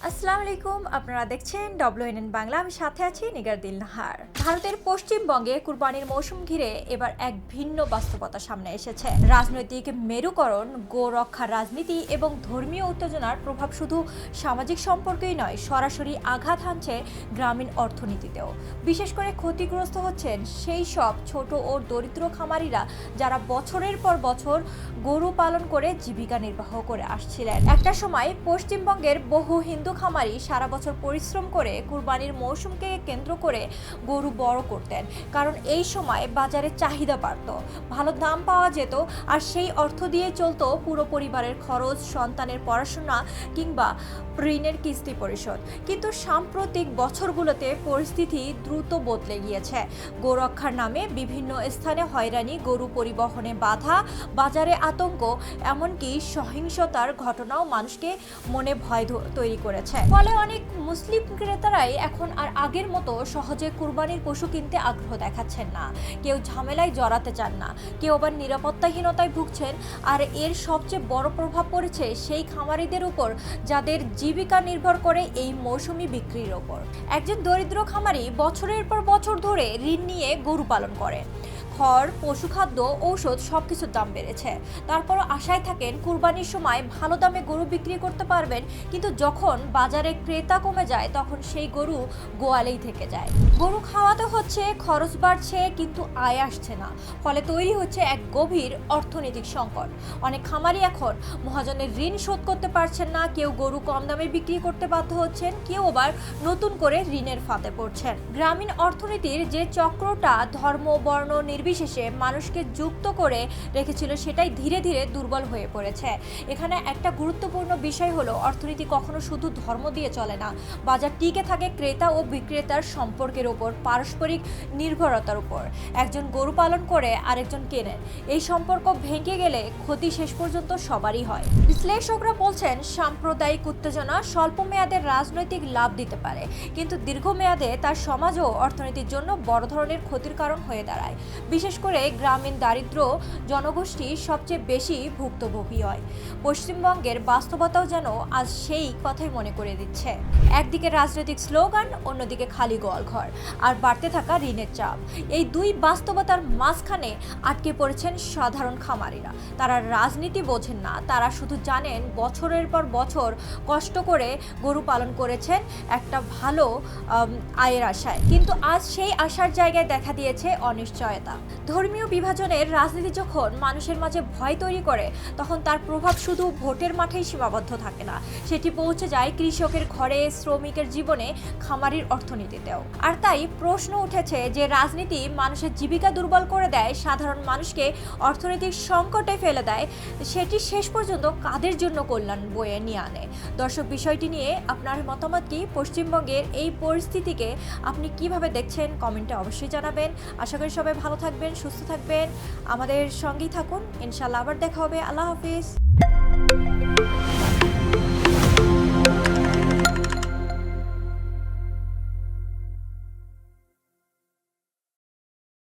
আসসালামু আলাইকুম, আপনারা দেখছেন WNN বাংলা। আমি সাথে আছি নিগার দিল নাহার। ভারতের পশ্চিমবঙ্গে কুরবানির মৌসুম ঘিরে এবার এক ভিন্ন বাস্তবতা সামনে এসেছে। রাজনৈতিক মেরুকরণ, গোরক্ষার রাজনীতি এবং ধর্মীয় উত্তেজনার প্রভাব শুধু সামাজিক সম্পর্কেই নয়, সরাসরি আঘাত হানছে গ্রামীণ অর্থনীতিতেও। বিশেষ করে ক্ষতিগ্রস্ত হচ্ছেন সেই সব ছোট ও দরিদ্র খামারিরা যারা বছরের পর বছর গরু পালন করে জীবিকা নির্বাহ করে আসছিলেন। একটা সময় পশ্চিমবঙ্গের বহু হিন্দু খামারি সারা বছর পরিশ্রম করে কুরবানির মৌসুমকে কেন্দ্র করে গরু বড় করতেন, কারণ এই সময় বাজারে চাহিদা বাড়ত, ভালো দাম পাওয়া যেত, আর সেই অর্থ দিয়ে চলতো পুরো পরিবারের খরচ, সন্তানের পড়াশোনা কিংবা ঋণের কিস্তি পরিশোধ। কিন্তু সাম্প্রতিক বছরগুলোতে পরিস্থিতি দ্রুত বদলে গিয়েছে। গোরক্ষার নামে বিভিন্ন স্থানে হয়রানি, গরু পরিবহনে বাধা, বাজারে আতঙ্ক, এমনকি সহিংসতার ঘটনাও মানুষকে মনে ভয় তৈরি করেছে। ফলে অনেক মুসলিম ক্রেতারাই এখন আর আগের মতো সহজে কুরবানির পশু কিনতে আগ্রহ দেখাচ্ছেন না। কেউ ঝামেলায় জড়াতে চান না, কেউ আবার নিরাপত্তাহীনতায় ভুগছেন। আর এর সবচেয়ে বড় প্রভাব পড়েছে সেই খামারিদের উপর যাদের জীবিকা নির্ভর করে এই মৌসুমি বিক্রির ওপর। একজন দরিদ্র খামারি বছরের পর বছর ধরে ঋণ নিয়ে গরু পালন করে। খড়, পশুখাদ্য, ঔষধ সবকিছুর দাম বেড়েছে। তারপরও আশায় থাকেন কুরবানির সময় ভালো দামে গরু বিক্রি করতে পারবেন, কিন্তু যখন বাজারে ক্রেতা কমে যায় তখন সেই গরু গোয়ালেই থেকে যায়। গরু খাওয়াতে হচ্ছে, খরচ বাড়ছে, কিন্তু আয় আসছে না। ফলে তৈরি হচ্ছে এক গভীর অর্থনৈতিক সংকট। অনেক খামারি এখন মহাজনের ঋণ শোধ করতে পারছেন না, কেউ গরু কম দামে বিক্রি করতে বাধ্য হচ্ছেন, কেউ আবার নতুন করে ঋণের ফাঁদে পড়ছেন। গ্রামীণ অর্থনীতির যে চক্রটা ধর্ম, বর্ণ নির্বিশেষে মানুষকে যুক্ত করে রেখেছিল, সেটাই ধীরে ধীরে দুর্বল হয়ে পড়েছে। এখানে একটা গুরুত্বপূর্ণ বিষয় হলো, অর্থনীতি কখনো শুধু ধর্ম দিয়ে চলে না। বাজার টিকে থাকে ক্রেতা ও বিক্রেতার সম্পর্কের উপর, পারস্পরিক নির্ভরতার উপর। একজন গরু পালন করে আরেকজন কেনেন, এই সম্পর্ক ভেঙে গেলে ক্ষতি শেষ পর্যন্ত সবারই হয়। বিশ্লেষকরা বলছেন, সাম্প্রদায়িক উত্তেজনা স্বল্প মেয়াদে রাজনৈতিক লাভ দিতে পারে, কিন্তু দীর্ঘমেয়াদে তার সমাজ ও অর্থনীতির জন্য বড় ধরনের ক্ষতির কারণ হয়ে দাঁড়ায়। বিশেষ করে গ্রামীণ দারিদ্র জনগোষ্ঠী সবচেয়ে বেশি ভুক্তভোগী হয়। পশ্চিমবঙ্গের বাস্তবতাও যেন আজ সেই কথাই মনে করে দিচ্ছে। একদিকে রাজনৈতিক স্লোগান, অন্যদিকে খালি গোয়ালঘর আর বাড়তে থাকা ঋণের চাপ। এই দুই বাস্তবতার মাঝখানে আটকে পড়েছেন সাধারণ খামারিরা। তারা রাজনীতি বোঝেন না, তারা শুধু জানেন বছরের পর বছর কষ্ট করে গরু পালন করেছেন একটা ভালো আয়ের আশায়। কিন্তু আজ সেই আশার জায়গায় দেখা দিয়েছে অনিশ্চয়তা। ধর্মীয় বিভাজনের রাজনীতি যখন মানুষের মাঝে ভয় তৈরি করে, তখন তার প্রভাব শুধু ভোটের মাঠেই সীমাবদ্ধ থাকে না, সেটি পৌঁছে যায় কৃষকের ঘরে, শ্রমিকের জীবনে, খামারির অর্থনীতিতেও। আর তাই প্রশ্ন উঠেছে যে রাজনীতি মানুষের জীবিকা দুর্বল করে দেয়, সাধারণ মানুষকে অর্থনৈতিক সংকটে ফেলে দেয়, সেটি শেষ পর্যন্ত কাদের জন্য কল্যাণ বয়ে নিয়ে আনে। দর্শক, বিষয়টি নিয়ে আপনার মতামত কি? পশ্চিমবঙ্গের এই পরিস্থিতিকে আপনি কিভাবে দেখছেন কমেন্টে অবশ্যই জানাবেন। আশা করি সবাই ভালো থাকবেন, সুস্থ থাকবেন, আমাদের সঙ্গেই থাকুন। ইনশাআল্লাহ আবার দেখা হবে। আল্লাহ হাফিজ।